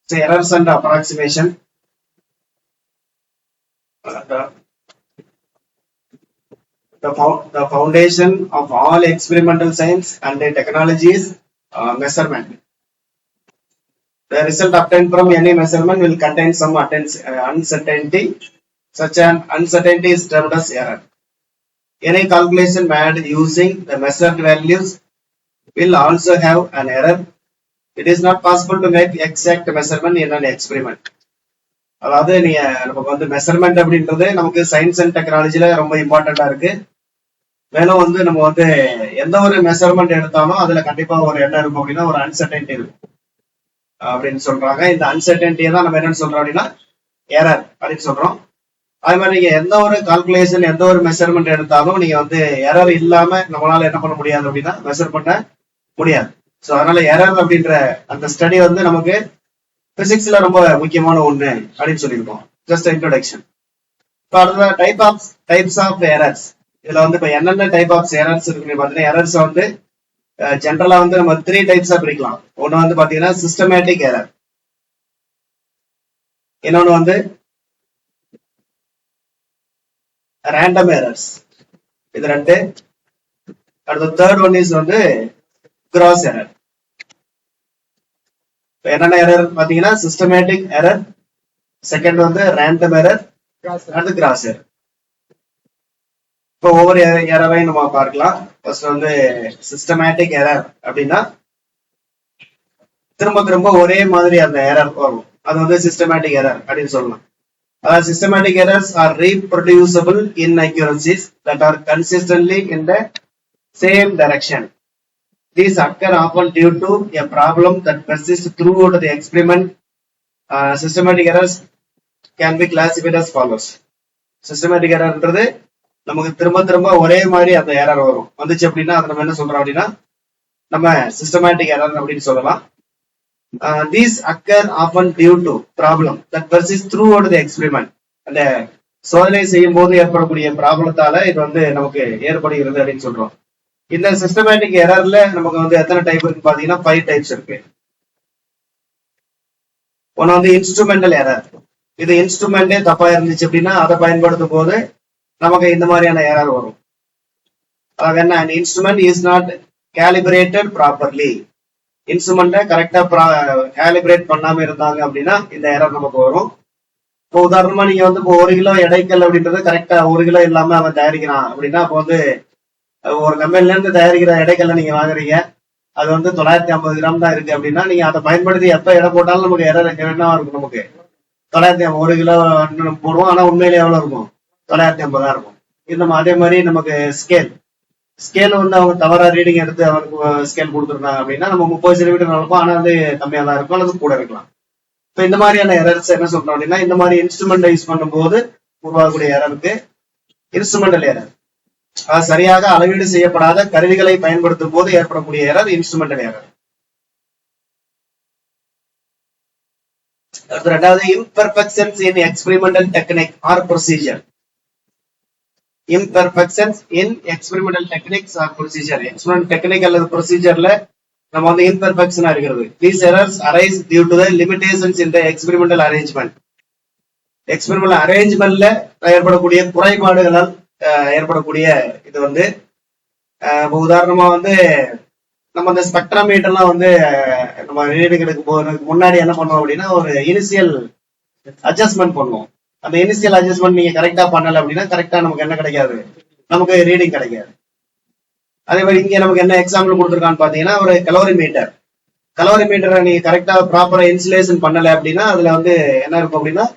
So errors and approximation. The foundation of all experimental science and technology is measurement. The result obtained from any measurement will contain some uncertainty. Such an uncertainty is termed as error. Any calculation made using the measured values will also have an error. It is not possible to make exact measurement in an experiment. அதாவது நீங்க நமக்கு வந்து measurement அப்படின்றது நமக்கு science and டெக்னாலஜில ரொம்ப இம்பார்ட்டண்டா இருக்கு. மேலும் வந்து நம்ம வந்து எந்த ஒரு மெஷர்மெண்ட் எடுத்தாலும் அதுல கண்டிப்பா ஒரு என்ன இருக்கும் அப்படின்னா ஒரு அன்சர்டன்டி இருக்கும் அப்படின்னு சொல்றாங்க. இந்த அன்சர்டன்டியை தான் நம்ம என்னன்னு சொல்றோம் அப்படின்னா எரர் அப்படின்னு சொல்றோம். அது மாதிரி நீங்க எந்த ஒரு கால்குலேஷன் எந்த ஒரு மெஷர்மெண்ட் எடுத்தாலும் நீங்க வந்து எரர் இல்லாம நம்மளால என்ன பண்ண முடியாது அப்படின்னா மெஷர் பண்ண முடியாது. ஸோ அதனால எரர் அப்படின்ற அந்த ஸ்டடி வந்து நமக்கு பிசிக்ஸ்ல ரொம்ப முக்கியமான ஒண்ணு அப்படின்னு சொல்லியிருக்கோம். Just introduction. இப்போ அடுத்த டைப்ஸ் ஆஃப் எரர்ஸ். இதுல வந்து இப்ப என்னென்ன டைப் ஆஃப் எரர்ஸ் இருக்குன்னு பாத்தீங்கன்னா எரர்ஸ் வந்து ஜென்ரலா வந்து நம்ம 3 டைப்ஸா பிரிக்கலாம். ஒன்னு வந்து பாத்தீங்கன்னா சிஸ்டமேட்டிக் எரர், இன்னொன்னு வந்து ரேண்டம் எரர்ஸ், இது 2. அடுத்த தேர்ட் ஒன் இஸ் வந்து கிராஸ் எரர். என்னென்ன எரர் பாத்தீங்கன்னா சிஸ்டமேட்டிக் எரர், செகண்ட் வந்து ரேண்டம் எரர், அடுத்து கிராஸ் எரர். இப்போ ஒவ்வொரு எரரையும் நம்ம பார்க்கலாம். ஃபர்ஸ்ட் வந்து சிஸ்டமேட்டிக் எரர் அப்படின்னா திரும்ப திரும்ப ஒரே மாதிரி அந்த எரர் வரும், அது வந்து சிஸ்டமேட்டிக் எரர் அப்படின்னு சொல்லலாம். அதாவது systematic errors are reproducible inaccuracies that are consistently in the same direction. These occur often due to a problem that persists throughout the experiment. Systematic errors can be classified as follows. Systematic error என்றது நமக்கு திரும்ப திரும்ப ஒரே மாதிரி அந்த error வரும், வந்துச்சு அப்படின்னா அதை நம்ம என்ன சொல்றோம் அப்படின்னா நம்ம சிஸ்டமேட்டிக் எரர் அப்படின்னு சொல்லலாம். These occur often due to problem that persists throughout the experiment. அந்த சோதனை செய்யும் போது ஏற்படக்கூடிய ப்ராப்ளத்தால இது வந்து நமக்கு ஏற்படுகிறது அப்படின்னு சொல்றோம். இந்த சிஸ்டமேட்டிக் எரர்ல நமக்கு வந்து எத்தனை டைப் இருக்கு பாத்தீங்கன்னா 5 டைப்ஸ் இருக்கு. ஒன்னு வந்து இன்ஸ்ட்ருமெண்டல் எரர். இது இன்ஸ்ட்ருமெண்டே தப்பா இருந்துச்சு அப்படின்னா அதை பயன்படுத்தும் போது நமக்கு இந்த மாதிரியான எரர் வரும். அதாவது என்ன, an instrument is not calibrated properly. இன்ஸ்ட்ருமெண்ட்டை கரெக்டா கேலிபிரேட் பண்ணாம இருந்தாங்க அப்படின்னா இந்த எரர் நமக்கு வரும். இப்போ உதாரணமா நீங்க வந்து இப்போ 1 கிலோ எடைக்கல் அப்படின்றது கரெக்டா 1 கிலோ இல்லாம அவன் தயாரிக்கிறான் அப்படின்னா அப்போ வந்து ஒரு கம்பெனில இருந்து தயாரிக்கிற எடைக்கல்ல நீங்க வாங்குறீங்க, அது வந்து 950 கிராம் தான் இருக்கு அப்படின்னா நீங்க அதை பயன்படுத்தி எப்ப எடை போட்டாலும் நமக்கு எரர் என்னவா இருக்கும், நமக்கு 950 1 கிலோ போடுவோம், ஆனா உண்மையிலே எவ்வளவு இருக்கும் 950 தான் இருக்கும். நம்ம அதே மாதிரி நமக்கு ஸ்கேல் வந்து அவங்க தவறா ரீடிங் எடுத்து அவருக்கு ஸ்கேல் கொடுத்துருந்தாங்க அப்படின்னா நம்ம 30 சென்டிமீட்டர் நடக்கும், ஆனா வந்து கம்மியா தான் இருக்கும் அல்லது கூட இருக்கலாம். இப்போ இந்த மாதிரியான எரர்ஸ் என்ன சொல்றோம் அப்படின்னா இந்த மாதிரி இன்ஸ்ட்ருமெண்ட் யூஸ் பண்ணும்போது உருவாகக்கூடிய எரருக்கு இன்ஸ்ட்ருமெண்டல் எரர். சரியாக அளவீடு செய்யப்படாத கருவிகளை பயன்படுத்தும் போது ஏற்படக்கூடிய எரர் இன்ஸ்ட்ருமெண்டல் எரர். ரெண்டாவது imperfections in experimental technique or procedure. Imperfections in experimental techniques or procedure. Experimental technique அல்லது ப்ரொசீஜர்ல நம்ம வந்து imperfection இருக்கிறது. These errors arise due to the limitations in the experimental arrangement. Experimental arrangementல ஏற்படக்கூடிய குறைபாடுகளால் ஏற்படக்கூடிய இது வந்து உதாரணமா வந்து நம்ம இந்த ஸ்பெக்ட்ரோமீட்டர்லாம் வந்து நம்ம ரீடிங் எடுக்க போறதுக்கு முன்னாடி என்ன பண்ணுவோம் அப்படின்னா ஒரு இனிஷியல் அட்ஜஸ்ட்மெண்ட் பண்ணுவோம். அந்த இனிஷியல் அட்ஜஸ்ட்மெண்ட் நீங்க கரெக்டா பண்ணல அப்படின்னா கரெக்டா நமக்கு என்ன கிடைக்காது, நமக்கு ரீடிங் கிடைக்காது. அதே மாதிரி இங்க நமக்கு என்ன எக்ஸாம்பிள் கொடுத்துருக்கான்னு பாத்தீங்கன்னா ஒரு கலோரி மீட்டரை நீங்க கரெக்டா ப்ராப்பரா இன்சுலேஷன் பண்ணல அப்படின்னா அதுல வந்து என்ன இருக்கும் அப்படின்னா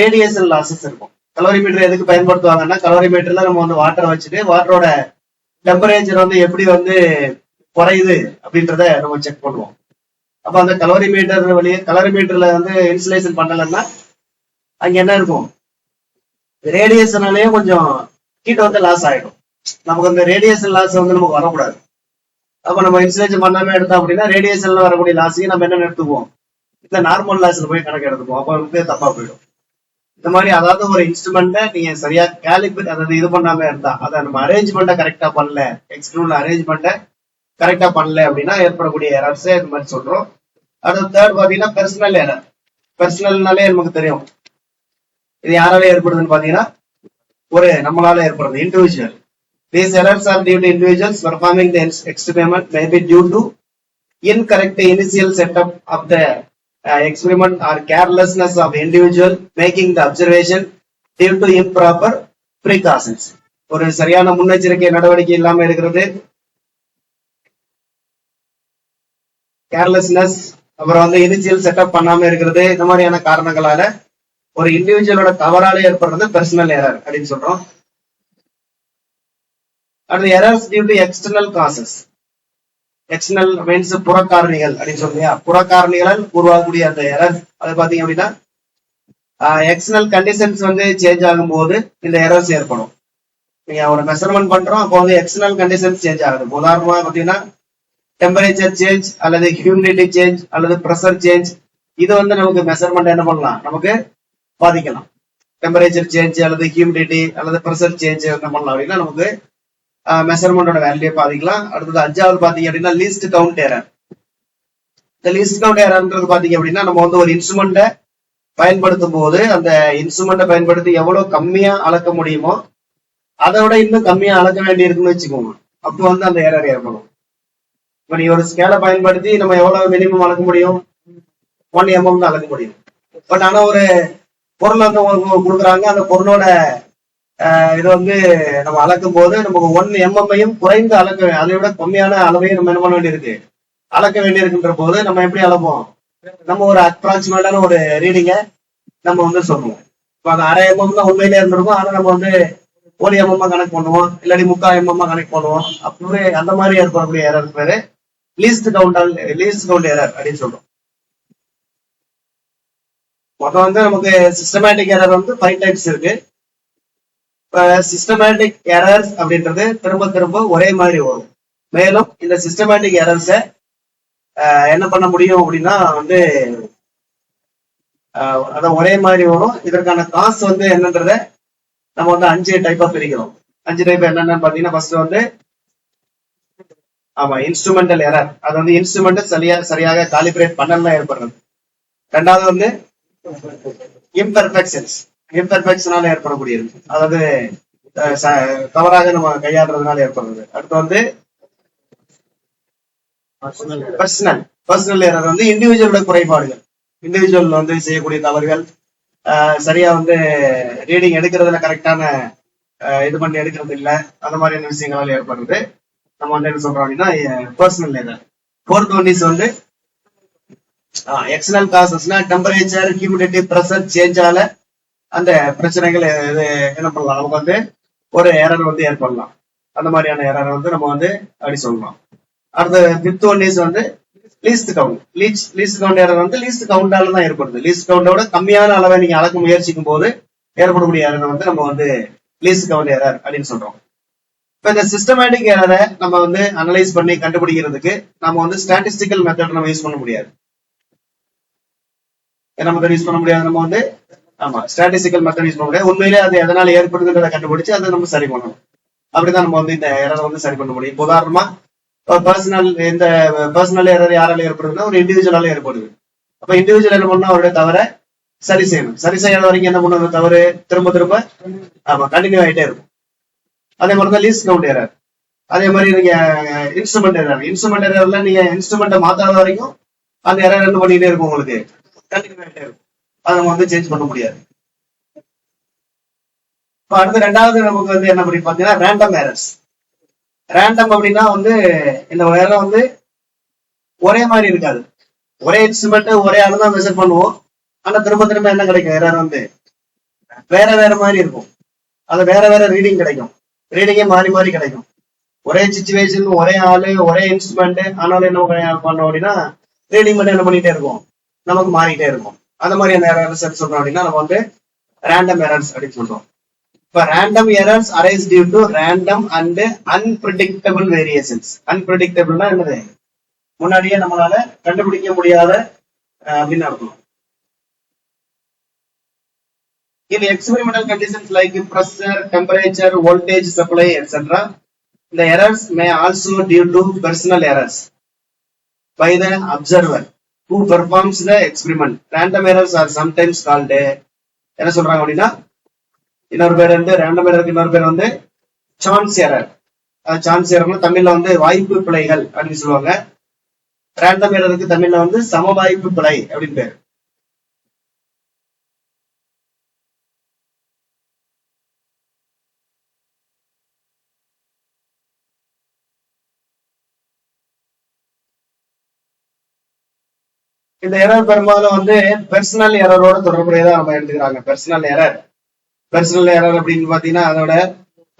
ரேடியேஷன் லாசஸ் இருக்கும். கலோரி மீட்டர் எதுக்கு பயன்படுத்துவாங்கன்னா கலோரி மீட்டர்ல நம்ம வந்து வாட்டரை வச்சுட்டு வாட்டரோட டெம்பரேச்சர் வந்து எப்படி வந்து குறையுது அப்படின்றத நம்ம செக் பண்ணுவோம். அப்ப அந்த கலோரி மீட்டர்ல வந்து இன்சுலேஷன் பண்ணலன்னா அங்க என்ன இருக்கும், ரேடியேஷனாலேயே கொஞ்சம் ஹீட் வந்து லாஸ் ஆயிடும். நமக்கு அந்த ரேடியேஷன் லாஸ் வந்து நமக்கு வரக்கூடாது. அப்ப நம்ம இன்சுலேஷன் பண்ணாம எடுத்தோம் அப்படின்னா ரேடியேஷன்ல வரக்கூடிய லாஸையும் நம்ம என்ன எடுத்துக்குவோம், இந்த நார்மல் லாஸ்ல போய் கணக்கு எடுத்துக்குவோம். அப்ப வந்து தப்பா போயிடும். இந்த மாதிரி அதாவது ஒரு இன்ஸ்ட்ருமெண்ட்டை நீங்க சரியா கேலிபிரேட் அதாவது இது பண்ணாம இருந்தா அதை நம்ம அரேஞ்ச்மெண்ட்டை கரெக்டா பண்ணல, எக்ஸ்டர்னல் அரேஞ்ச்மெண்ட்டை கரெக்டா பண்ணல அப்படின்னா ஏற்படக்கூடிய எரர்ஸ் இந்த மாதிரி சொல்றோம். அடுத்து தேர்ட் பாத்தீங்கன்னா பெர்சனல் எரர். பர்சனல்னாலே நமக்கு தெரியும் இது யாரால ஏற்படுதுன்னு பாத்தீங்கன்னா ஒரு நம்மளால ஏற்படுது individual. These errors are due to individuals performing the experiment, may be due to incorrect initial setup of the experiment or carelessness of individual making the observation due to improper precautions. ஒரு சரியான முன்னெச்சரிக்கை நடவடிக்கை இல்லாம இருக்கிறது, carelessness, அப்புறம் வந்து initial setup பண்ணாம இருக்கிறது, இந்த மாதிரியான காரணங்களால ஒரு இண்டிவிஜுவலோட தவறால ஏற்படுறது பெர்சனல் எரர் அப்படின்னு சொல்றோம். அடுத்து errors due to external causes. External means புறக்காரணிகள் அப்படின்னு சொல்லியா, புறக்காரணிகளால் உருவாகக்கூடிய அந்த எரர் அது பாத்தீங்க அப்படின்னா எக்ஸ்டர்னல் கண்டிஷன்ஸ் வந்து சேஞ்ச் ஆகும் போது இந்த எரர்ஸ் ஏற்படும். நீங்க ஒரு மெஷர்மெண்ட் பண்றோம், அப்போ வந்து எக்ஸ்டர்னல் கண்டிஷன்ஸ் சேஞ்ச் ஆகுது. உதாரணமா பாத்தீங்கன்னா டெம்பரேச்சர் சேஞ்ச் அல்லது ஹியூமிடிட்டி சேஞ்ச் அல்லது ப்ரெஷர் சேஞ்ச், இது வந்து நமக்கு மெஷர்மெண்ட் என்ன பண்ணலாம், நமக்கு பாதிக்கலாம். டெம்பரேச்சர் சேஞ்ச் அல்லது ஹியூமிடிட்டி அல்லது ப்ரெஷர் சேஞ்ச் என்ன பண்ணலாம் அப்படின்னா நமக்கு மெஷர்மெண்டோட வேல்யூ பாதிக்கலாம். அடுத்தது 5வது பாத்தீங்க அப்படின்னா லீஸ்ட் கவுண்ட் எரர். இந்த லீஸ்ட் கவுண்ட் எரர்ன்றது பாத்தீங்க அப்படின்னா நம்ம வந்து ஒரு இன்ஸ்ட்ருமெண்ட்டை பயன்படுத்தும் போது அந்த இன்ஸ்ட்ருமெண்ட்டை பயன்படுத்தி எவ்வளவு கம்மியா அளக்க முடியுமோ அதை விட இன்னும் கம்மியா அளக்க வேண்டி இருக்குன்னு வச்சுக்கோங்க, அப்போ வந்து அந்த எரர் ஏற்படும். இப்ப நீ ஒரு ஸ்கேலை பயன்படுத்தி நம்ம எவ்வளவு மினிமம் அளக்க முடியும், 1 mm தான் அளக்க முடியும். பட் ஆனா ஒரு பொருள் வந்து கொடுக்குறாங்க, அந்த பொருளோட இது வந்து நம்ம அளக்கும் போது நமக்கு 1 mm குறைந்து அளக்க, அதை விட கம்மியான அளவையும் நம்ம என்ன பண்ண வேண்டியிருக்கு, அளக்க வேண்டியிருக்குன்ற போது நம்ம எப்படி அளப்போம், நம்ம ஒரு அப்ராக்சிமேட்டான ஒரு ரீடிங்க நம்ம வந்து சொல்லுவோம். இப்போ அந்த 1/2 mm தான் உண்மையிலே இருந்திருக்கும், ஆனா நம்ம வந்து 1 mm கனெக்ட் பண்ணுவோம், இல்லாட்டி 3/4 mm கனெக்ட் பண்ணுவோம். அப்பவே அந்த மாதிரி ஏற்படக்கூடிய எரர் பேரு லீஸ்ட் கவுண்ட் எரர் அப்படின்னு சொல்றோம். மொத்தம் வந்து நமக்கு சிஸ்டமேட்டிக் எரர் வந்து 5 டைப்ஸ் இருக்கு. இப்ப சிஸ்டமேட்டிக் எரர்ஸ் அப்படின்றது திரும்ப திரும்ப ஒரே மாதிரி வரும். மேலும் இந்த சிஸ்டமேட்டிக் எரர்ஸ என்ன பண்ண முடியும் அப்படின்னா வந்து அதான் ஒரே மாதிரி வரும். இதற்கான காசு வந்து என்னன்றத நம்ம வந்து 5 டைப்பா பிரிக்கிறோம். 5 டைப் என்னன்னு பாத்தீங்கன்னா ஃபர்ஸ்ட் வந்து இன்ஸ்ட்ருமெண்டல் எரர், அது வந்து இன்ஸ்ட்ருமெண்ட் சரியாக காலிபரேட் பண்ணலாம் ஏற்படுறது. 2வது வந்து இம்பெர்ஃபெக்ஷனால ஏற்படக்கூடியது, அதாவது தவறாக நம்ம கையாடுறதுனால ஏற்படுறது. அடுத்து வந்து பர்சனல் எரர் வந்து இண்டிவிஜுவலோட குறைபாடுகள், இண்டிவிஜுவல் வந்து செய்யக்கூடிய தவறுகள், சரியா வந்து ரீடிங் எடுக்கிறதுல கரெக்டான இது பண்ணி எடுக்கிறது இல்லை, அந்த மாதிரியான விஷயங்களால ஏற்படுறது. நம்ம வந்து என்ன சொல்றோம் அப்படின்னா personal error. 4th one is வந்து எக்ஸ்டர்னல் காசஸ்னா டெம்பரேச்சர், ஹியூமிடிட்டி, ப்ரெஷர் சேஞ்சால அந்த பிரச்சனைகள் என்ன பண்ணலாம், நமக்கு வந்து ஒரு எரர் வந்து ஏற்படலாம். அந்த மாதிரியான எரர் வந்து நம்ம வந்து அப்படி சொல்லலாம். அடுத்த 5th ஒன் இஸ் வந்து least count. Least count error வந்து லீஸ்ட் கவுண்டால தான் ஏற்படுது. லீஸ்ட் கவுண்டோட கம்மியான அளவை நீங்க அளக்க முயற்சிக்கும் போது ஏற்படக்கூடிய எரர் வந்து நம்ம வந்து லீஸ்ட் கவுண்ட் எரர் அப்படின்னு சொல்றோம். இப்ப இந்த சிஸ்டமேட்டிக் எரரை நம்ம வந்து அனலைஸ் பண்ணி கண்டுபிடிக்கிறதுக்கு நம்ம வந்து ஸ்டாட்டிஸ்டிக்கல் மெத்தட் நம்ம யூஸ் பண்ண முடியாது. என்ன மெத்தட் யூஸ் பண்ண முடியாது, நம்ம வந்து ஸ்டாட்டிஸ்டிக்கல் மெத்தட் யூஸ் பண்ண முடியாது. உண்மையிலே அது எதனால ஏற்படுதுன்றதை கண்டுபிடிச்சு அதை நம்ம சரி பண்ணணும். அப்படிதான் நம்ம வந்து இந்த எரரை வந்து சரி பண்ண முடியும். உதாரணமா இந்த பர்சனல் எரர் யாரால ஏற்படுதுன்னா ஒரு இண்டிவிஜுவலால ஏற்படுது. அப்ப இண்டிவிஜுவல் என்ன பண்ணா அவருடைய தவறை சரி செய்யணும். சரி செய்யாத வரைக்கும் என்ன பண்ணுறது, தவறு திரும்ப திரும்ப கண்டினியூ ஆகிட்டே இருக்கும். அதே மாதிரிதான் லீஸ்ட் கவுண்ட் எரர். அதே மாதிரி நீங்க இன்ஸ்ட்ருமெண்ட் எரர்ல நீங்க இன்ஸ்ட்ருமெண்ட்டை மாத்தாத வரைக்கும் அந்த எரர் என்ன பண்ணிட்டே இருக்கும், உங்களுக்கு கண்டினியூ ஆகிட்டே இருக்கும். அதை நம்ம வந்து சேஞ்ச் பண்ண முடியாது. இப்ப அடுத்து 2வது நமக்கு வந்து என்ன பண்ணி பாத்தீங்கன்னா ரேண்டம் எரர்ஸ். ரேண்டம் அப்படின்னா வந்து இந்த எரர் வந்து ஒரே மாதிரி இருக்காது. ஒரே இன்ஸ்ட்ருமெண்ட் ஒரே ஆளு தான் மெஷர் பண்ணுவோம், ஆனா திரும்ப திரும்ப என்ன கிடைக்கும், எரர் வந்து வேற வேற மாதிரி இருக்கும். அது வேற வேற ரீடிங் கிடைக்கும், ரீடிங்கே மாறி மாறி கிடைக்கும். ஒரே சிச்சுவேஷன், ஒரே ஆளு, ஒரே இன்ஸ்ட்ருமெண்ட், ஆனாலும் என்ன பண்ணோம் அப்படின்னா ரீடிங் மட்டும் என்ன பண்ணிட்டே இருக்கும், நமக்கு மாறிட்டே இருக்கும். அந்த மாதிரியான எரர்ஸ் சொல்றோம் அப்படின்னா நம்ம வந்து ரேண்டம் எரர்ஸ் அப்படின்னு சொல்றோம். இப்ப random errors arise due to random and unpredictable variations. அன்பிரடிக்டபிள்னா என்னது, முன்னாடியே நம்மளால கண்டுபிடிக்க முடியாத அப்படின்னு அர்த்தம். In experimental conditions like pressure, temperature, voltage supply, etc., the errors may also due to personal errors by the observer. who performs the experiment. Random errors are sometimes called என்ன சொல்றாங்க அப்படின்னா, இன்னொரு பேர் வந்து ரேண்டம் எரருக்கு இன்னொரு பேர் வந்து சான்ஸ் எரர். சான்ஸ் எரர்னு தமிழ்ல வந்து வாய்ப்பு பிழைகள் அப்படின்னு சொல்லுவாங்க. ரேண்டம் எரருக்கு தமிழ்ல வந்து சம வாய்ப்பு பிழை அப்படின்னு பேர். இந்த எரர் பெரும்பாலும் வந்து பெர்சனல் எரரோட தொடர்புடையதா நம்ம எடுத்துக்கிறாங்க. பெர்சனல் எரர் அப்படின்னு பாத்தீங்கன்னா அதோட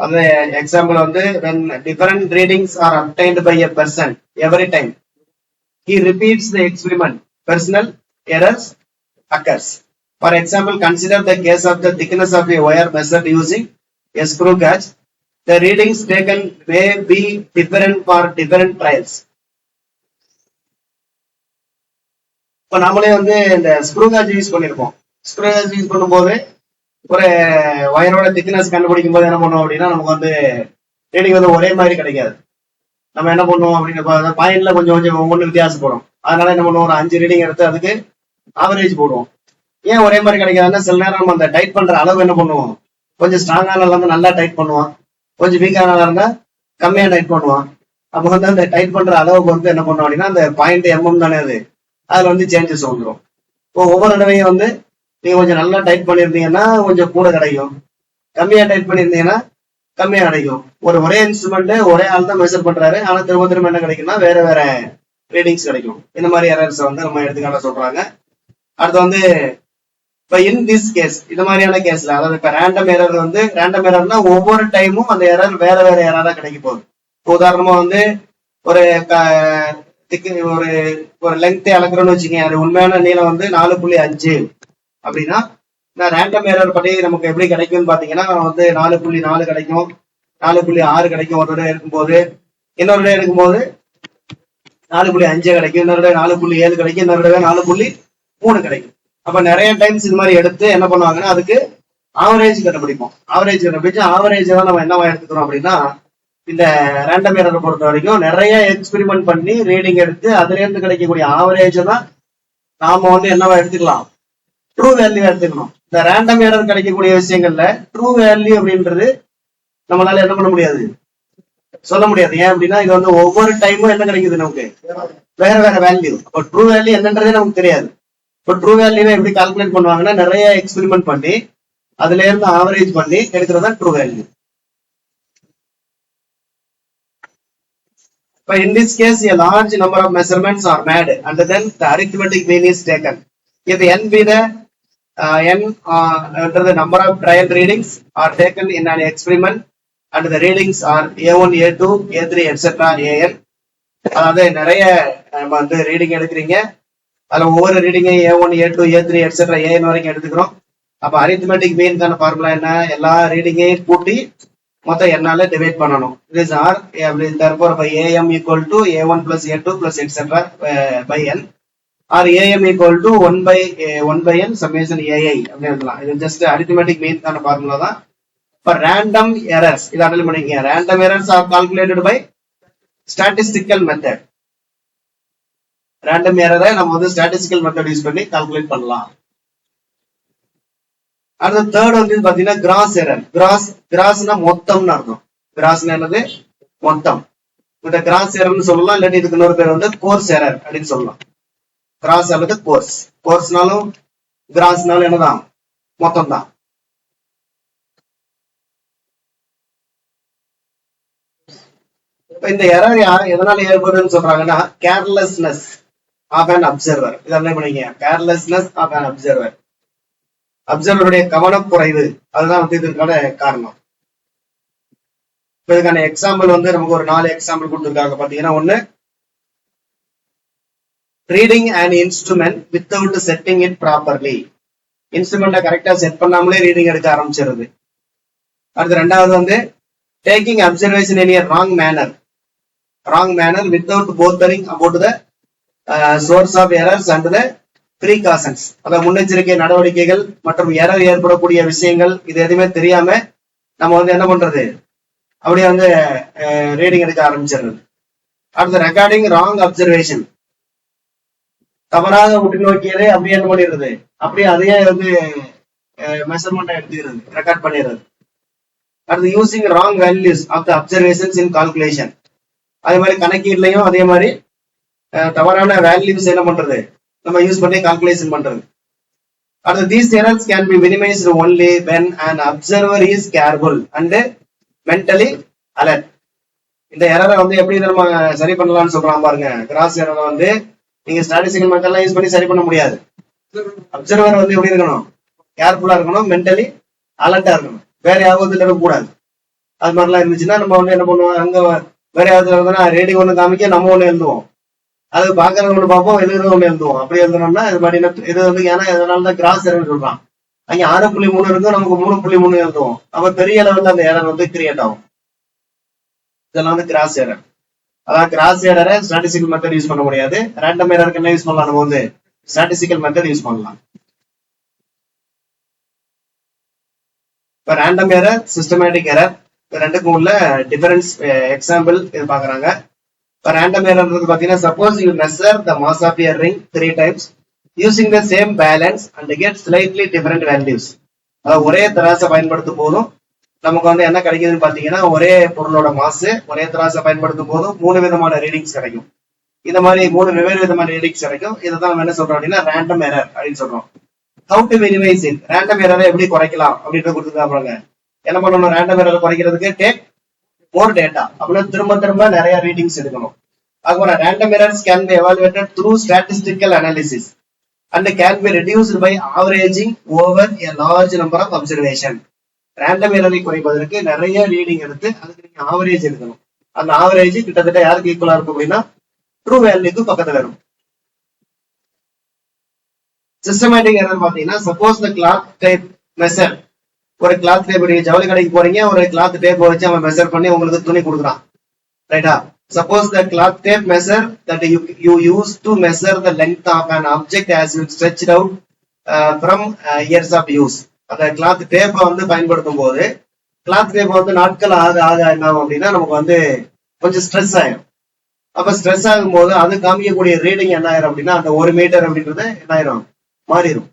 அந்த எக்ஸாம்பிள் வந்து when different readings are obtained by a person every time he repeats the experiment, personal errors occurs. For example, consider the case of the thickness of a wire measured using a screw gauge. The readings taken may be different for different trials. இப்ப நாமளே வந்து இந்த screw gauge use பண்ணிருப்போம். Screw gauge use பண்ணும்போது ஒரு வயரோட thickness கண்டுபிடிக்கும் போது என்ன பண்ணுவோம் அப்படின்னா, நமக்கு வந்து ரீடிங் வந்து ஒரே மாதிரி கிடைக்காது. நம்ம என்ன பண்ணுவோம் அப்படின்னு பாயிண்ட்ல கொஞ்சம் கொஞ்சம் ஒவ்வொன்று வித்தியாசப்படும். அதனால என்ன பண்ணுவோம், ஒரு 5 ரீடிங் எடுத்து அதுக்கு ஆவரேஜ் போடுவோம். ஏன் ஒரே மாதிரி கிடைக்காதுன்னா, சில நேரம் நம்ம அந்த டைட் பண்ற அளவு என்ன பண்ணுவோம், கொஞ்சம் ஸ்ட்ராங்கான இருந்தா நல்லா டைட் பண்ணுவோம், கொஞ்சம் வீக்கான இருந்தா கம்மியா டைட் பண்ணுவோம். அப்போ வந்து அந்த டைட் பண்ற அளவு பொறுத்து என்ன பண்ணுவோம் அப்படின்னா, அந்த பாயிண்ட் எம்எம் தானே அதுல வந்து சேஞ்சஸ் வந்துடும். இப்போ ஒவ்வொரு தடவையும் வந்து நீங்க கொஞ்சம் நல்லா டைட் பண்ணிருந்தீங்கன்னா கொஞ்சம் கூட கிடைக்கும், கம்மியா டைட் பண்ணிருந்தீங்கன்னா கம்மியா கிடைக்கும். ஒரே இன்ஸ்ட்ருமெண்ட் ஒரே ஆள் தான் மெஷர் பண்றாரு, ஆனா திரும்ப திரும்ப என்ன கிடைக்கும்னா வேற வேற ரீடிங்ஸ் கிடைக்கும். இந்த மாதிரி எரர்ஸ் வந்து நம்ம எடுத்துக்காட்ட சொல்றாங்க. அடுத்து வந்து இப்ப இன் திஸ் கேஸ், இந்த மாதிரியான கேஸ்ல, அதாவது இப்ப ரேண்டம் எரர் வந்து ரேண்டம் எரர்னா ஒவ்வொரு டைமும் அந்த எரர் வேற வேற எரரா கிடைக்க போகுது. உதாரணமா வந்து ஒரு ஒரு லெங்க் அளக்குறோம்னு வச்சுக்கோங்க, அது உண்மையான நீளம் வந்து 4.5 அப்படின்னா ரேண்டம் எரர் படி நமக்கு எப்படி கிடைக்கும்னு பாத்தீங்கன்னா வந்து 4.4 கிடைக்கும், 4.6 கிடைக்கும் ஒரு தடவை இருக்கும்போது, இன்னொரு தடவை இருக்கும்போது 4.5 கிடைக்கும், இன்னொரு தடவை 4.7 கிடைக்கும், இன்னொரு தடவை 4.3 கிடைக்கும். அப்ப நிறைய டைம்ஸ் இது மாதிரி எடுத்து என்ன பண்ணுவாங்கன்னா அதுக்கு ஆவரேஜ் கண்டுபிடிப்போம். ஆவரேஜ் கண்டுபிடிச்சு ஆவரேஜ் தான் நம்ம என்னவா எடுத்துக்கிறோம் அப்படின்னா, இந்த ரேண்டம் எரரை பொறுத்த வரைக்கும் நிறைய எக்ஸ்பெரிமெண்ட் பண்ணி ரீடிங் எடுத்து அதுல இருந்து கிடைக்கக்கூடிய ஆவரேஜ் தான் நாம வந்து என்னவா எடுத்துக்கலாம், ட்ரூ வேல்யூ எடுத்துக்கணும். இந்த ரேண்டம் எரர் கிடைக்கக்கூடிய விஷயங்கள்ல ட்ரூ வேல்யூ அப்படின்றது நம்மளால என்ன பண்ண முடியாது, சொல்ல முடியாது. ஏன் அப்படின்னா இது வந்து ஒவ்வொரு டைமும் என்ன கிடைக்குது நமக்கு வேற வேற வேல்யூ. அப்போ ட்ரூ வேல்யூ என்னன்றதே நமக்கு தெரியாது. இப்போ ட்ரூ வேல்யூவை எப்படி கால்குலேட் பண்ணுவாங்கன்னா, நிறைய எக்ஸ்பெரிமெண்ட் பண்ணி அதுல இருந்து ஆவரேஜ் பண்ணி எடுக்கிறதா true value. But in this case, a large number of measurements are made, and then the arithmetic mean is taken. If n be the under the number of trial readings are taken in an experiment, and the readings are A1, A2, A3, etc. AN. அதாவது நிறைய வந்து reading எடுக்கிறீங்க, அதுல ஒவ்வொரு ரீடிங்கை A1, A2, A3, etc. AN வரைக்கும் எடுத்துக்கிறோம். அப்ப அரித்மெட்டிக் மீன்கான ஃபார்முலா என்ன, எல்லா ரீடிங்கையும் கூட்டி மொத்தம் என்னால டிவைட் பண்ணணும். this r therefore by am equal to a1 plus a2 plus etc by n, or am equal to 1 by n summation ai அப்படி எழுதலாம். இது ஜஸ்ட் அரித்மெட்டிக் மீன்கான ஃபார்முலா தான். for random errors இத அண்டர்லைன் பண்ணிக்கங்க. random errors are calculated by statistical method. random error நம்ம வந்து statistical method use பண்ணி calculate பண்ணலாம். அடுத்த தேர்ட் வந்து பாத்தீங்கன்னா கிராஸ் எரர். கிராஸ்னா மொத்தம்னு அர்த்தம். கிராஸ்னா என்னது, மொத்தம். இந்த கிராஸ் எரர்னு சொல்லலாம், இல்லாட்டி இதுக்கு இன்னொரு பேர் வந்து கோர்ஸ் எரர் அப்படின்னு சொல்லலாம். கிராஸ் அல்லது கோர்ஸ். கோர்ஸ்னாலும் கிராஸ்னாலும் என்னதான், மொத்தம் தான். இந்த எரர் எதனால ஏற்படுதுன்னு சொல்றாங்கன்னா, கேர்லெஸ்னஸ் ஆஃப் அன் அப்சர்வர். இதெல்லாம் பண்ணிங்க, கேர்லெஸ்னஸ் ஆஃப் அன் அப்சர்வர். அப்சர்வருடைய கவனக்குறைவு, அதுதான் வந்து இதற்கான காரணம். இதுக்கான எக்ஸாம்பிள் வந்து நமக்கு ஒரு 4 எக்ஸாம்பிள் கொடுத்துருக்காங்க. பாத்தீங்கன்னா, ஒண்ணு, reading and instrument without setting it properly. இன்ஸ்ட்ருமெண்ட்டை கரெக்டா செட் பண்ணாமலே ரீடிங் எடுக்க ஆரம்பிச்சிருது. அடுத்து ரெண்டாவது வந்து taking observation in a wrong manner without bothering about the source of errors and the precautions. அதாவது முன்னெச்சரிக்கை நடவடிக்கைகள் மற்றும் எரர் ஏற்படக்கூடிய விஷயங்கள், இது எதுவுமே தெரியாம நம்ம வந்து என்ன பண்றது, அப்படியே வந்து ரீடிங் எடுக்க ஆரம்பிச்சிடுறது. அடுத்து ரெக்கார்டிங் ராங் அப்சர்வேஷன். தவறாக உற்று நோக்கியதே அப்படியே என்ன பண்ணிடுறது, அப்படியே அதையே வந்து மெஷர்மெண்ட் எடுத்துக்கிறது, ரெக்கார்ட் பண்ணிடுறது. அடுத்து using wrong values of the observations in calculation. அதே மாதிரி கணக்கீட்லயும் அதே மாதிரி தவறான வேல்யூஸ் என்ன பண்றது, நம்ம யூஸ் பண்ணி கால்குலேஷன் பண்றது. அடுத்து these errors can be minimized only when an observer is careful and mentally alert. இந்த எரரை வந்து எப்படி நம்ம சரி பண்ணலாம்னு சொல்றான் பாருங்க. கிராஸ் எரரை வந்து நீங்க ஸ்டாட்டிஸ்டிக்கல் மெத்தட்லாம் யூஸ் பண்ணி சரி பண்ண முடியாது. அப்சர்வர் வந்து எப்படி இருக்கணும், கேர்ஃபுல்லா இருக்கணும், மென்டலி அலர்ட்டா இருக்கணும், வேற யாவது இருக்கக்கூடாது. அது மாதிரிலாம் இருந்துச்சுன்னா நம்ம வந்து என்ன பண்ணுவோம், அங்க வேற யாவது இருந்ததுன்னா ரேடிங் ஒண்ணு காமிக்க நம்ம ஒண்ணு எழுதுவோம், அது பாக்குறது ஒண்ணு பார்ப்போம், எழுதுறது ஒண்ணு எழுதுவோம். அப்படி எழுதணும்னா இது மாதிரி இது வந்து ஏன்னா இதனாலதான் கிராஸ் எரர் சொல்றான். அங்க 6.3 இருக்கும், நமக்கு 3.3 எழுதுவோம். அப்ப பெரிய லெவல்ல அந்த எரர் வந்து கிரியேட் ஆகும். இதெல்லாம் வந்து கிராஸ் எரர். அதான் கிராஸ் எரரை ஸ்டாட்டிஸ்டிக்கல் மெத்தட் யூஸ் பண்ண முடியாது. ரேண்டம் எரருக்கு என்ன யூஸ் பண்ணலாம், நம்ம வந்து ஸ்டாட்டிஸ்டிக்கல் மெத்தட் யூஸ் பண்ணலாம். இப்ப ரேண்டம் எரர், சிஸ்டமேட்டிக் எரர், ரெண்டுக்கும் உள்ள டிஃபரன்ஸ் எக்ஸாம்பிள் இது பாக்குறாங்க. இப்ப ரேண்டம் எரர்ன்றது பாத்தீங்கன்னா, suppose you measure the mass of a ring 3 times using the same balance and get slightly different values. அதாவது ஒரே தராசை பயன்படுத்தும் போதும் நமக்கு வந்து என்ன கிடைக்குதுன்னு பாத்தீங்கன்னா, ஒரே பொருளோட மாசு ஒரே தராசை பயன்படுத்தும் போதும் 3 விதமான ரீடிங்ஸ் கிடைக்கும். இந்த மாதிரி 3 வெவ்வேறு விதமான ரீடிங்ஸ் கிடைக்கும். இதைதான் நம்ம என்ன சொல்றோம் அப்படின்னா ரேண்டம் எரர் அப்படின்னு சொல்றோம். How to minimize it, random எரரை எப்படி குறைக்கலாம் அப்படின்ட்டு கொடுத்துருக்காங்க. என்ன பண்ணணும், ரேண்டம் எரரை குறைக்கிறதுக்கு டேக் மோர் டேட்டா, அப்படின்னா திரும்ப திரும்ப நிறைய ரீடிங்ஸ் எடுக்கணும். அதுக்கப்புறம் random errors can be evaluated through statistical analysis and can be reduced by averaging over a large number of observation. Random எரரை குறைப்பதற்கு நிறைய ரீடிங் எடுத்து அதுக்கு நீங்க ஆவரேஜ் எடுக்கணும். அந்த ஆவரேஜ் கிட்டத்தட்ட யாருக்கு ஈக்குவலா இருக்கும் அப்படின்னா ட்ரூ வேல்யூக்கு பக்கத்துல இருக்கும். சிஸ்டமேட்டிக் எரர் பாத்தீங்கன்னா, சப்போஸ் த கிளாத் டைப் மெஷர், ஒரு கிளாத் டேப், நீங்க ஜவுளி கடைக்கு போறீங்க, ஒரு கிளாத் டேப் வச்சு அவன் மெஷர் பண்ணி உங்களுக்கு துணி கொடுக்குறான், ரைட்டா? Suppose the cloth tape measure that you use to measure the length of an object as you stretched out from years of use. அந்த கிளாத் டேப் வந்து பயன்படுத்தும் போது கிளாத் டேப் வந்து நாட்கள் ஆக ஆக என்ன ஆகும் அப்படின்னா நமக்கு வந்து கொஞ்சம் ஸ்ட்ரெஸ் ஆயிடும். அப்ப ஸ்ட்ரெஸ் ஆகும் போது அது காமிக்கக்கூடிய ரீடிங் என்ன ஆயிரும் அப்படின்னா அந்த 1 மீட்டர் அப்படின்றது என்ன ஆயிரும், மாறிடும்.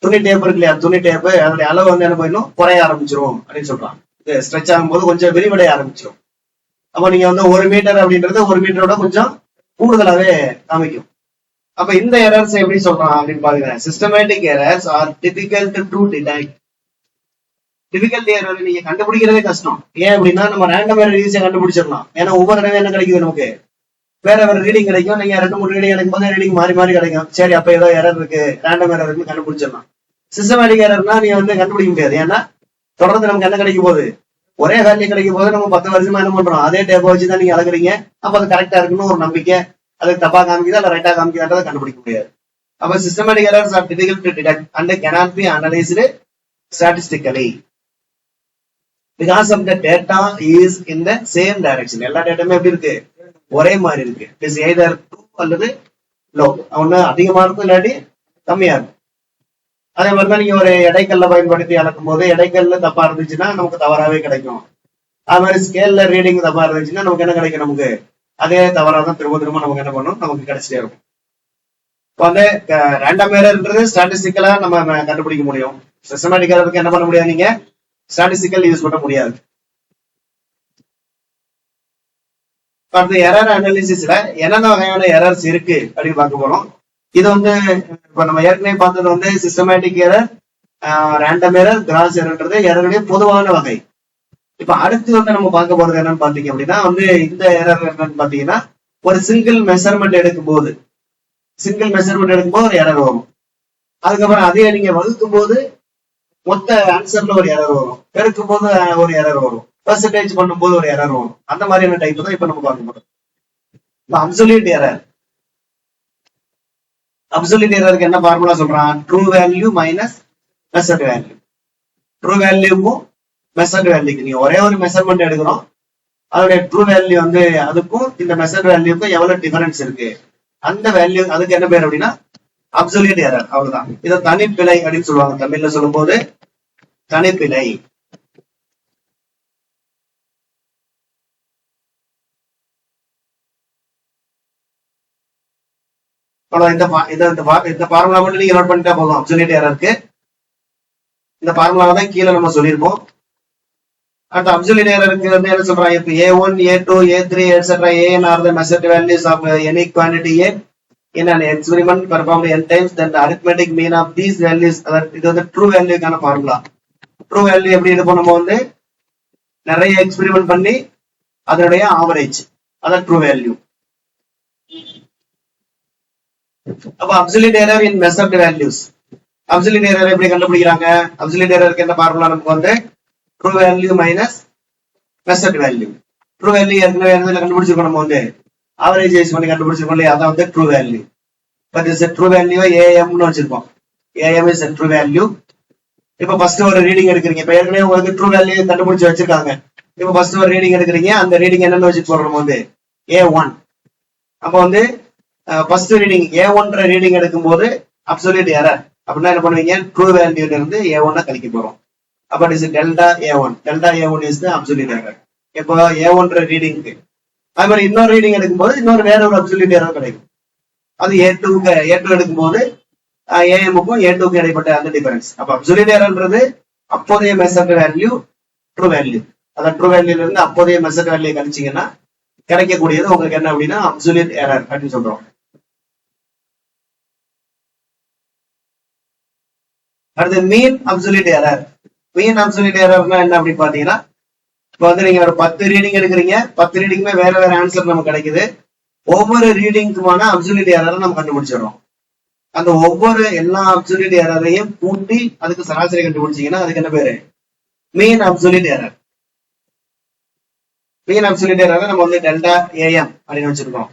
துணி டேப் இருக்கு இல்லையா, துணி டேப் அதோடைய அளவு வந்து என்ன போயிடும், குறைய ஆரம்பிச்சிரும் அப்படின்னு சொல்றான். ஸ்ட்ரெச் ஆகும்போது கொஞ்சம் விரிவடைய ஆரம்பிச்சிடும். அப்ப நீங்க வந்து 1 மீட்டர் அப்படின்றது 1 மீட்டரோட கொஞ்சம் கூடுதலாவே காமிக்கும். அப்ப இந்த எரர்ஸ் எப்படி சொல்றான் அப்படின்னு பாருங்க. Systematic errors are difficult to detect. Difficult error நீங்க கண்டுபிடிக்கிறதே கஷ்டம். ஏன் அப்படின்னா நம்ம ரேண்டம் எரர் ஈஸியா கண்டுபிடிச்சிடலாம். ஏன்னா ஒவ்வொரு தடவை என்ன கிடைக்குது, நமக்கு வேற வேற ரீடிங் கிடைக்கும். நீங்க 2-3 ரீடிங் கிடைக்கும் போது ரீடிங் மாறி மாறி கிடைக்கும். சரி, அப்ப ஏதோ எரர் இருக்கு, ரேண்டம் எரர் இருக்குன்னு கண்டுபிடிச்சிடலாம். சிஸ்டமேட்டிக் எரர்னா நீங்க வந்து கண்டுபிடிக்க முடியாது. ஏன்னா தொடர்ந்து நமக்கு என்ன கிடைக்கும் போது, ஒரே வேல்யூ கிடைக்கும் போது நம்ம 10 வருஷமா என்ன பண்றோம், அதே டேப் வச்சுதான் நீங்க அழகுறீங்க. அப்ப அது கரெக்டா இருக்குன்னு ஒரு நம்பிக்கை, அதுக்கு தப்பா காமிக்குதா இல்ல ரைட்டா காமிக்குதான்றதை கண்டுபிடிக்க முடியாது. அப்ப systematic errors are difficult to detect and cannot be analyzed statistically because of the data is in the same direction. எல்லா டேட்டாமே எப்படி இருக்கு, ஒரே மாதிரி இருக்கு. It is either true அல்லது low, ஒண்ணு அதிகமா இருக்கும் இல்லாட்டி கம்மியா இருக்கும். அதே மாதிரிதான் நீங்க ஒரு எடைக்கல்ல பயன்படுத்தி அளக்கும் போது எடைக்கல்ல தப்பா இருந்துச்சுன்னா நமக்கு தவறாவே கிடைக்கும். அது மாதிரி ஸ்கேல்ல ரீடிங் தப்பா இருந்துச்சுன்னா நமக்கு என்ன கிடைக்கும், நமக்கு அதே தவறாதான் திரும்ப திரும்ப நமக்கு என்ன பண்ணும், நமக்கு கிடைச்சிட்டே இருக்கும். இப்போ வந்து ரேண்டம் எரர்ன்றது ஸ்டாட்டிஸ்டிக்கலா நம்ம கண்டுபிடிக்க முடியும். சிஸ்டமேட்டிக் எரருக்கு என்ன பண்ண முடியாது, நீங்க ஸ்டாட்டிஸ்டிக்கல் யூஸ் பண்ண முடியாது. அந்த எரர் அனாலிசிஸ்ல என்னென்ன வகையான எரர்ஸ் இருக்கு அப்படின்னு பார்க்க போறோம். இது வந்து இப்ப நம்ம ஏற்கனவே பார்த்தது வந்து systematic error, random error, gross எரர்ன்றது எரருடைய பொதுவான வகை. இப்ப அடுத்து வந்து நம்ம பார்க்க போறது என்னன்னு பாத்தீங்க அப்படின்னா வந்து இந்த எரர் என்னன்னு பாத்தீங்கன்னா, ஒரு சிங்கிள் மெஷர்மெண்ட் எடுக்கும்போது ஒரு எரர் வரும். அதுக்கப்புறம் அதே நீங்க வகுக்கும் போது மொத்த ஆன்சர்ல ஒரு எரர் வரும், பெருக்கும் போது ஒரு எரர் வரும், பெர்சன்டேஜ் பண்ணும்போது ஒரு எரர் வரும். அந்த மாதிரியான டைப் தான் இப்ப நம்ம பார்க்க போறோம். Absolute error. அப்சல்யூட் எரருக்கு என்ன ஃபார்முலா சொல்றான், true value minus measured value. True வேல்யூக்கும் மெஷர்ட் வேல்யூக்கு நீங்க ஒரே ஒரு மெஷர்மெண்ட் எடுக்கிறோம், அதோடைய ட்ரூ வேல்யூ வந்து அதுக்கும் இந்த மெஷர்ட் வேல்யூக்கும் எவ்வளவு டிஃபரன்ஸ் இருக்கு, அந்த வேல்யூ அதுக்கு என்ன பேர் அப்படின்னா அப்சல்யூட் எரர். அவ்வளவுதான். இதை தனிப்பிழை அப்படின்னு சொல்லுவாங்க. தமிழ்ல சொல்லும் போது தனிப்பிழை. இந்த ஃபார்முலா மட்டும் நீங்க நோட் பண்ணிட்டா போதும். அப்சல்யூட் எரருக்கு இந்த ஃபார்முலாவை தான் கீழே நம்ம சொல்லியிருப்போம். அடுத்த அப்சல்யூட் எரருக்கு வந்து என்ன சொல்றாங்க, இப்போ A1, A2, A3 etc. AN are the measured values of any quantity A in an experiment performed n times, then the arithmetic mean of these values. இது வந்து ட்ரூ வேல்யூக்கான ஃபார்முலா. ட்ரூ வேல்யூ எப்படி இது நம்ம வந்து நிறைய எக்ஸ்பெரிமெண்ட் பண்ணி அதனுடைய average, அதான் ட்ரூ வேல்யூ. அப்ப அப்சல்யூட் எரர் இன் மெஷர்ட் வேல்யூஸ். அப்சல்யூட் எரர் எப்படி கண்டுபிடிக்கிறாங்க? அப்சல்யூட் எரருக்கு என்ன ஃபார்முலா நமக்கு வந்து true value minus measured value. True value ஏற்கனவே கண்டுபிடிச்சிருக்கோம், நம்ம வந்து ஆவரேஜ் பண்ணி கண்டுபிடிச்சிருக்கோம் இல்லையா, அதான் வந்து true value. But is true value ஏஎம்னு வச்சிருக்கோம். AM is true value. இப்ப ஃபர்ஸ்ட் ஒரு ரீடிங் எடுக்கிறீங்க. இப்ப ஏற்கனவே உங்களுக்கு ட்ரூ வேல்யூ கண்டுபிடிச்சு வச்சிருக்காங்க. இப்ப ஃபர்ஸ்ட் ஒரு ரீடிங் எடுக்கிறீங்க. அந்த ரீடிங் என்னன்னு வச்சுட்டு போறோம் வந்து A1. அப்ப வந்து ஃபர்ஸ்ட் ரீடிங் A1 ரீடிங் எடுக்கும் போது அப்சல்யூட் எரர் அப்படின்னா என்ன பண்ணுவீங்க, ட்ரூ வேல்யூல இருந்து A1 கழிக்க போறோம். அப்ப is delta A1. Delta A1 is the absolute error. இப்போ A1 ரீடிங்க்கு அது மாதிரி இன்னொரு ரீடிங் எடுக்கும்போது இன்னொரு வேற ஒரு அப்சல்யூட் எரர் கிடைக்கும். அது A2 எடுக்கும்போது AM-க்கும் A2-க்கும் இடைப்பட்ட அந்த டிஃபரன்ஸ். அப்ப அப்சல்யூட் எரர்ன்றது அப்போதைய மெஷர்ட் வேல்யூ ட்ரூ வேல்யூ. அதான் ட்ரூ வேல்யூல இருந்து அப்போதைய மெஷர்ட் வேல்யூ கழிச்சீங்கன்னா கிடைக்கக்கூடியது உங்களுக்கு என்ன அப்படின்னா அப்சல்யூட் எரர் அப்படின்னு சொல்றோம். அடுத்து mean absolute error. Mean absolute எரர்னா என்ன அப்படின்னு பாத்தீங்கன்னா, இப்ப வந்து நீங்க ஒரு 10 ரீடிங் எடுக்கிறீங்க. 10 ரீடிங்குமே வேற வேற ஆன்சர் நமக்கு கிடைக்குது. ஒவ்வொரு ரீடிங்க்குமான அப்சல்யூட் எரரை நம்ம கண்டுபிடிச்சிடறோம். அந்த ஒவ்வொரு எல்லா அப்சல்யூட் எரரையும் கூட்டி அதுக்கு சராசரி கண்டுபிடிச்சீங்கன்னா அதுக்கு என்ன பேரு, mean absolute error. Mean absolute எரரை நம்ம வந்து டெல்டா AM அப்படின்னு வச்சிருக்கோம்.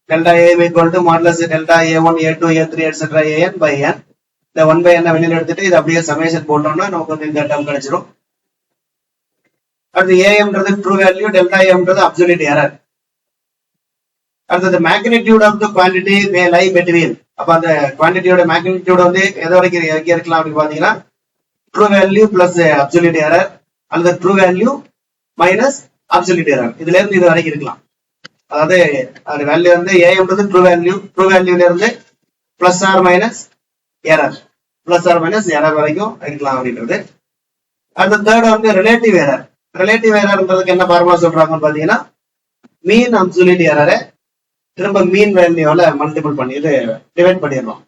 Delta AM equal to modulus delta A1, A2, A3 etc. AN by N. இந்த 1 by N வெளியில எடுத்துட்டு இது அப்படியே சமேஷன் போட்டோம்னா நமக்கு வந்து இந்த டேர்ம் கிடைச்சிரும். அடுத்து AM-ன்றது ட்ரூ வேல்யூ, டெல்டா AM-ன்றது அப்சல்யூட் எரர். அடுத்தது magnitude of the quantity may lie between. அப்ப அந்த குவான்டிட்டியோட மேக்னிடியூட் வந்து எது வரைக்கும் இருக்கலாம் அப்படின்னு பாத்தீங்கன்னா true value plus absolute error அல்லது true value minus absolute error. இதுல இருந்து இது வரைக்கும் இருக்கலாம். அதாவது அது வேல்யூ வந்து ஏஎம்ன்றது ட்ரூ வேல்யூல இருந்து பிளஸ் ஆர் மைனஸ் எரர் வரைக்கும் இருக்கலாம் அப்படின்றது. அடுத்த தேர்ட் வந்து ரிலேட்டிவ் எரர். ரிலேட்டிவ் எரர்ன்றதுக்கு என்ன ஃபார்முலா சொல்றாங்கன்னு பாத்தீங்கன்னா, மீன் அப்சல்யூட் எரரை திரும்ப மீன் வேல்யூல மல்டிபிள் பண்ணி இது டிவைட் பண்ணிடுறோம்.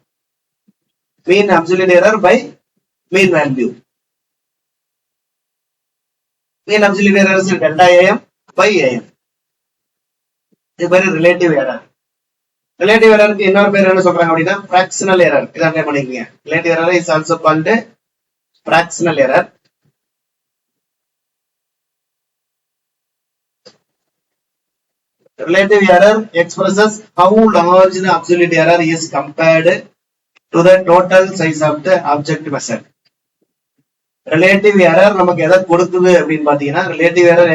Mean absolute error by mean value. Mean absolute error is delta AM by AM. இது பேரு ரிலேட்டிவ் எரர். ரிலேட்டிவ் எரருக்கு இன்னொரு பேர் என்ன சொல்றாங்க அப்படின்னா ஃபிராக்ஷனல் எரர். இதை அப்ளை பண்ணிக்கங்க. Relative error is also called fractional error. Relative error expresses how large the absolute error is compared to the total size of the object measured. Relative error நமக்கு எதை கொடுக்குது அப்படின்னு பாத்தீங்கன்னா, relative error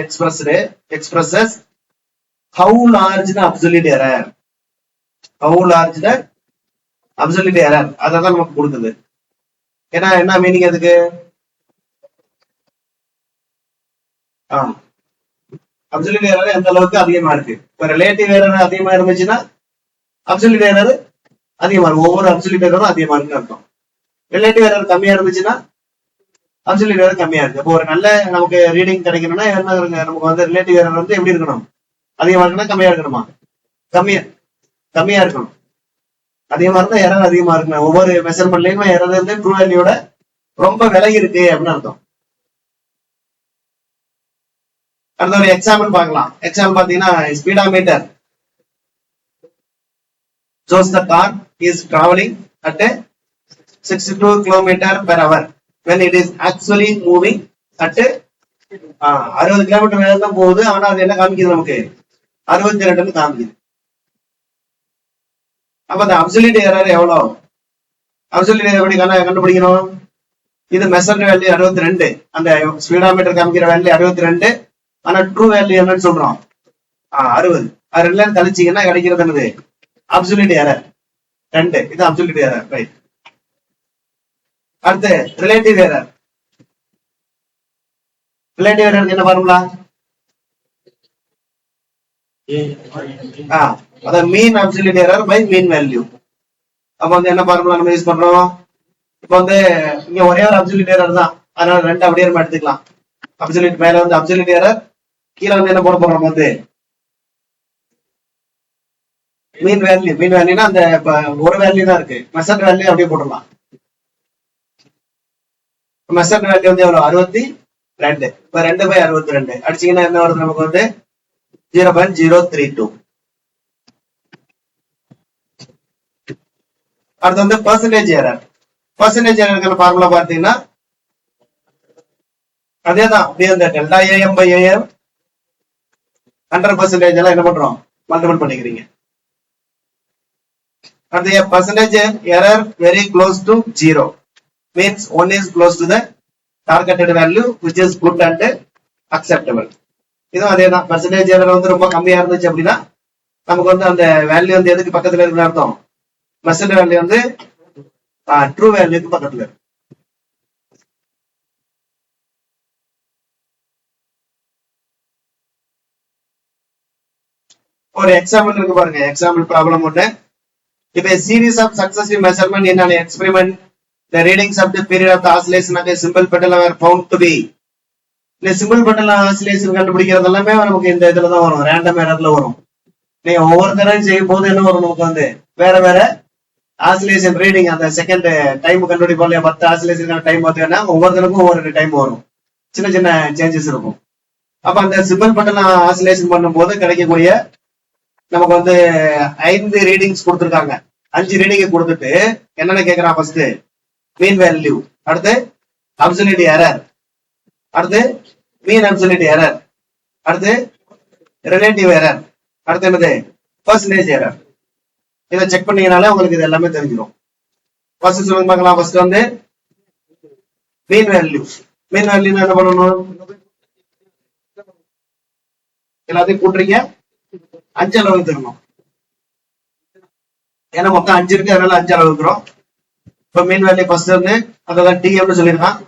expresses how large the absolute error. அதான் நமக்கு கொடுக்குது. ஏன்னா என்ன மீனிங் அதுக்கு, அப்சல்யூட் எரர் எந்த அளவுக்கு அதிகமா இருக்கு. இப்ப ரிலேட்டிவ் எரர் அதிகமா இருந்துச்சுன்னா அப்சல்யூட் எரர் அதிகமா இருக்கும். ஒவ்வொரு அப்சல்யூட் எரரும் அதிகமா இருக்குன்னு அர்த்தம். ரிலேட்டிவ் எரர் கம்மியா இருந்துச்சுன்னா அப்சல்யூட் எரர் கம்மியா இருக்கு. இப்போ ஒரு நல்ல நமக்கு ரீடிங் கிடைக்கணும்னா என்ன இருக்கு, நமக்கு வந்து ரிலேட்டிவ் எரர் வந்து எப்படி இருக்கணும், அதிகமா இருக்கணும் கம்மியா இருக்கணுமா, கம்மியா இருக்கணும். அதிகமா இருந்தா எரர் அதிகமா இருக்கணும். ஒவ்வொரு மெஷர்மெண்ட்லயுமே எரர் வந்து ட்ரூ வேல்யூட ரொம்ப விலகி இருக்கு அப்படின்னு அர்த்தம். அடுத்த ஒரு எக்ஸாம்பிள் பார்க்கலாம். எக்ஸாம்பிள் பாத்தீங்கன்னா, speedometer shows the car is traveling at 62 km/h when it is actually moving at 60 km வேகம் தான் போகுது. ஆனா அது என்ன காமிக்குது, நமக்கு 62 காமிக்குது. அப்ப அந்த அப்சல்யூட் எரர் எவ்வளவு, அப்சல்யூட் எரர் எப்படி கண்டுபிடிக்கணும், இது மெஷர்ட் வேல்யூ 62, அந்த ஸ்பீடாமீட்டர் காமிக்கிற வேல்யூ 62, ஆனா ட்ரூ வேல்யூ என்னன்னு சொல்றோம் 60. அது ரெண்டுல கழிச்சீங்கன்னா கிடைக்கிறது என்னது, அப்சல்யூட் எரர் 2. இது அப்சல்யூட் எரர், ரைட். அடுத்து ரிலேட்டிவ் எரர். ரிலேட்டிவ் எரருக்கு என்ன ஃபார்முலா, அதான் mean absolute error by mean value. அப்ப வந்து என்ன ஃபார்முலா நம்ம யூஸ் பண்றோம்? இப்போ வந்து இங்க ஒரே ஒரு அப்சல்யூட் எரர் தான், அதனால ரெண்டு அப்படியே நம்ம எடுத்துக்கலாம். அப்சல்யூட் மேல வந்து அப்சல்யூட் எரர், கீழே வந்து என்ன போட போறோம் வந்து மீன் வேல்யூ. மீன் வேல்யூனா அந்த ஒரு வேல்யூ தான் இருக்கு, மெஷர்ட் வேல்யூ அப்படியே போட்டுடலாம். மெஷர்ட் வேல்யூ வந்து எவ்வளவு? 62. இப்ப 2/62 அடிச்சீங்கன்னா என்ன வருது நமக்கு வந்து 0.032. அடுத்து வந்து percentage error. Percentage error formula பார்த்தீங்கன்னா அதேதான், அப்படியே அந்த டெல்டா ஏஎம் பை ஏஎம் 100% எல்லாம் என்ன பண்றோம்? மல்டிபிள் பண்ணிக்கிறீங்க. அடுத்து percentage error very close to 0 means 1 is close to the targeted value which is good and acceptable. இதுவும் அதே தான். percentage error வந்து ரொம்ப கம்மியா இருந்துச்சு அப்படின்னா நமக்கு வந்து அந்த வேல்யூ வந்து எதுக்கு பக்கத்துல இருக்குன்னு அர்த்தம்? மெஷர்ட் வேல்யூ வந்து ட்ரூ வேல்யூக்கு பக்கத்துல இருக்கு. ஒரு எக்ஸாம்பிள் இருக்கு பாருங்க, எக்ஸாம்பிள் ப்ராப்ளம் ஒண்ணு. If a series of successive measurements in an experiment, the readings of the period of the oscillation of a simple pendulum are found to be. இந்த simple பெண்டலம் oscillation கண்டுபிடிக்கிறது எல்லாமே நமக்கு இந்த இதுல தான் வரும், ரேண்டம் எரர்ல வரும். நீங்க ஒவ்வொரு தடவை செய்யும் போது என்ன வரும் நமக்கு வந்து வேற வேற ஆசிலேஷன் ரீடிங், அந்த செகண்ட் டைம் கண்டுபிடிப்போம் இல்லையா, 10 ஆசிலேஷனுக்கான டைம் பார்த்தீங்கன்னா ஒவ்வொருத்தருக்கும் ஒவ்வொரு டைம் வரும், சின்ன சின்ன சேஞ்சஸ் இருக்கும். அப்ப அந்த சிம்பிள் பெண்டலம் ஆசிலேஷன் பண்ணும் போது கிடைக்கக்கூடிய நமக்கு வந்து 5 ரீடிங்ஸ் கொடுத்துருக்காங்க. 5 ரீடிங் கொடுத்துட்டு என்னென்ன கேட்கறான்? ஃபர்ஸ்ட் மீன் வேல்யூ, அடுத்து அப்சல்யூட் எரர், அடுத்து மீன் அப்சல்யூட் எரர், அடுத்து ரிலேட்டிவ் எரர், அடுத்து என்னது? Percentage error. இதை செக் பண்ணீங்கனாலே உங்களுக்கு இது எல்லாமே தெரிஞ்சிடும். ஃபர்ஸ்ட் சொல்லுங்க பார்க்கலாம். ஃபர்ஸ்ட் வந்து மீன் வேல்யூ. மீன் வேல்யூ என்ன பண்ணணும்? எல்லாத்தையும் கூட்டுறீங்க, 5 அளவு தரணும். ஏன்னா மொத்தம் 5 இருக்கு, அதனால 5 அளவு இருக்கிறோம். இப்ப மீன் வேல்யூ ஃபர்ஸ்ட் வந்து அதான் டிஎம்னு சொல்லிருக்கான்.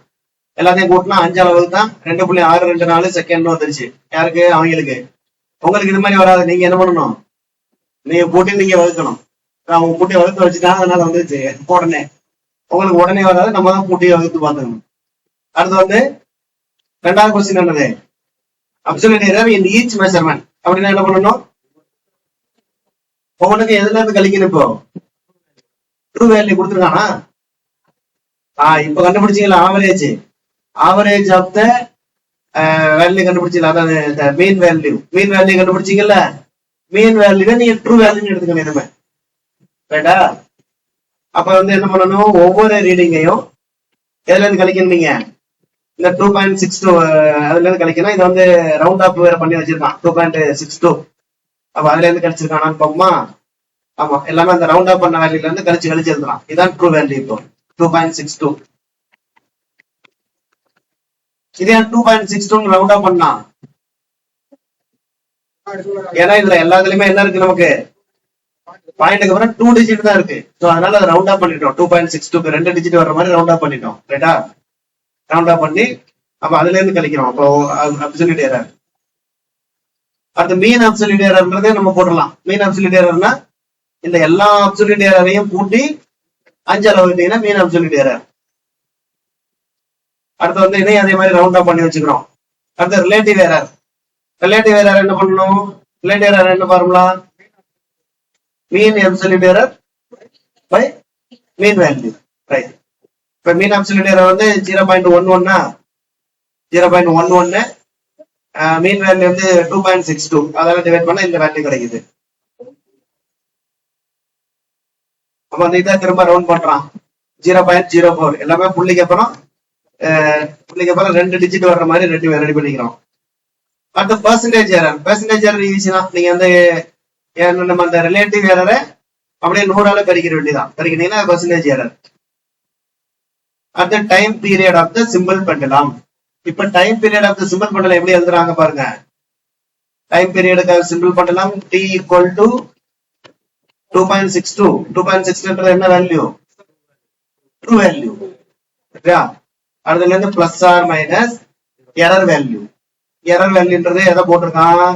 எல்லாத்தையும் கூட்டினா 5 அளவு தான் 2.624 செகண்ட் வந்துருச்சு. யாருக்கு? அவங்களுக்கு. உங்களுக்கு இது மாதிரி வராது. நீங்க என்ன பண்ணணும்? நீங்க கூட்டி நீங்க வகுக்கணும். அவங்க கூட்டி வகுத்து வச்சுட்டா அதனால வந்துருச்சு உடனே. உங்களுக்கு உடனே வராது, நம்ம தான் கூட்டி வகுத்து பார்த்துக்கணும். அடுத்து வந்து ரெண்டாவது கொஸ்டின் என்னது? Absolute error in each measurement. அப்படின்னா என்ன பண்ணணும்? உங்களுக்கு எதுல இருந்து கழிக்கணும்? இப்போ ட்ரூ வேல்யூ கொடுத்துருக்கானா? இப்ப கண்டுபிடிச்சீங்களா? Average. Average of the value கண்டுபிடிச்சீங்களா? அதாவது மீன் வேல்யூ. மீன் வேல்யூ கண்டுபிடிச்சீங்கல்ல, மீன் வேல்யூ நீங்க ட்ரூ வேல்யூ எடுத்துக்கணும் இனிமே, ரைட்டா? அப்ப வந்து என்ன பண்ணணும்? ஒவ்வொரு ரீடிங்கையும் எதுல இருந்து கழிக்கணும்? நீங்க இந்த 2.62 அதுல இருந்து கழிக்கணும். இதை வந்து ரவுண்ட் ஆப் வேற பண்ணி வச்சிருக்கான், 2.62. அப்ப அதுல இருந்து கழிச்சிருக்கானான்னு பாப்போமா? ஆமா, எல்லாமே அந்த ரவுண்ட் ஆப் பண்ண வேல்யூல இருந்து கழிச்சு எழுதலாம். இதான் ட்ரூ வேல்யூ. இப்போ 2.62. இதே 2.62 ரவுண்ட் ஆப் பண்ணா, ஏன்னா இதுல எல்லாத்துலயுமே என்ன இருக்கு நமக்கு? பாயிண்ட்க்கு அப்புறம் 2 டிஜிட் தான் இருக்கு. சோ அதனால அதை ரவுண்ட் ஆப் பண்ணிட்டோம். 2.62 2 டிஜிட் வர்ற மாதிரி ரவுண்ட் ஆப் பண்ணிட்டோம், ரைட்டா? ரவுண்ட் ஆப் பண்ணி அப்ப அதுல இருந்து கழிக்கிறோம். அப்போ அப்சல்யூட் எரர். அடுத்து மீன் அப்சல்யூட் எரர்ன்றதே நம்ம போடலாம். மீன் அப்சல்யூட் எரர்னா இந்த எல்லா அப்சல்யூட் எரரையும் கூட்டி 5 அளவு விட்டீங்கன்னா மீன் அப்சல்யூட் எரர். அடுத்து வந்து இதையும் அதே மாதிரி ரவுண்ட் ஆப் பண்ணி வச்சுக்கிறோம். அடுத்து ரிலேட்டிவ் எரர். ரிலேட்டிவ் எரர் என்ன பண்ணணும்? ரிலேட்டிவ் எரர் என்ன formula? Mean absolute error by mean value, right? இப்ப மீன் அப்சல்யூட் எரர் வந்து 0.11, 0.11. மீன் வேல்யூ வந்து 2.62. அதெல்லாம் டிவைட் பண்ணா இந்த வேல்யூ கிடைக்குது. அப்ப வந்து இதை திரும்ப ரவுண்ட் பண்றான், 0.04. எல்லாமே புள்ளிக்கு அப்புறம் 2 டிஜிட் வர்ற மாதிரி ரெடி பண்ணிக்கிறோம். அடுத்து பெர்சன்டேஜ் எரர். பெர்சன்டேஜ் எரர் ஈஸியா நீங்க வந்து நம்ம அந்த ரிலேட்டிவ் எரரை அப்படியே 100ஆல பெருக்கிற வேண்டியதான். பெருக்கினீங்கன்னா பெர்சன்டேஜ் எரர். அடுத்து time period of the simple pendulum. இப்ப time period of the simple pendulum எப்படி எழுதுறாங்க பாருங்க. டைம் பீரியடுக்காக simple pendulum t equal to 2.62. 2.62 என்ன வேல்யூ? ட்ரூ வேல்யூ, சரியா? அதுல இருந்து plus or minus error value. Error வேல்யூன்றது எதை போட்டிருக்கான்?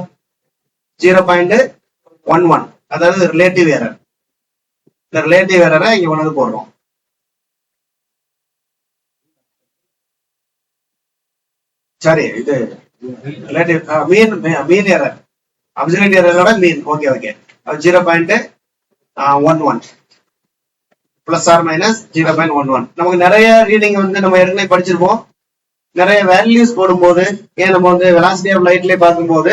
0.11, அதாவது ரிலேட்டிவ் எரர். இந்த ரிலேட்டிவ் எரரை இங்க கொண்டு வந்து போடுறோம். சாரி, இது ரிலேட்டிவ் மீன் எரர், அப்சல்யூட் எரரோட mean. Okay okay, 0.11 plus or minus 0.11. நமக்கு நிறைய ரீடிங் வந்து நம்ம ஏற்கனவே படிச்சிருப்போம். நிறைய வேல்யூஸ் போடும்போது, ஏன் நம்ம வந்து வெலாசிட்டி ஆஃப் லைட்லயே பார்க்கும்போது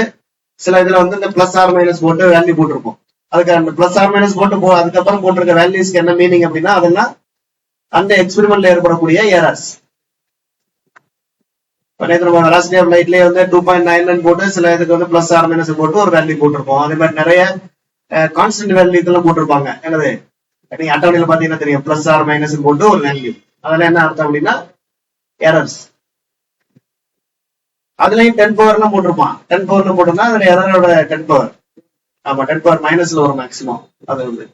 சில இதுல வந்து இந்த பிளஸ் ஆர் மைனஸ் போட்டு வேல்யூ போட்டிருப்போம். அதுக்கு அந்த பிளஸ் ஆர் மைனஸ் போட்டு அதுக்கப்புறம் போட்டிருக்க வேல்யூஸ்க்கு என்ன மீனிங் அப்படின்னா, அதெல்லாம் அந்த எக்ஸ்பெரிமெண்ட்ல ஏற்படக்கூடிய எரர்ஸ். நம்ம வெலாசிட்டி ஆஃப் லைட்லயே வந்து 2.99 போட்டு சில இதுக்கு வந்து பிளஸ் ஆர் மைனஸ் போட்டு ஒரு வேல்யூ போட்டிருப்போம். அதே மாதிரி நிறைய கான்ஸ்டன்ட் வேல்யூ இதெல்லாம் போட்டிருப்பாங்க. என்னது, நீங்க அட்டவணையில பாத்தீங்கன்னா தெரியும், பிளஸ் ஆர் மைனஸ் போட்டு ஒரு வேல்யூ. அதெல்லாம் என்ன அர்த்தம் அப்படின்னா எரர்ஸ். அதுலயும் 10 பவர்லாம் போட்டிருப்பான். 10 பவர்ல போட்டிருந்தா அதுல எரரோட 10 பவர். ஆமா, 10 பவர் மைனஸ்ல வரும் மேக்சிமம். அது வந்து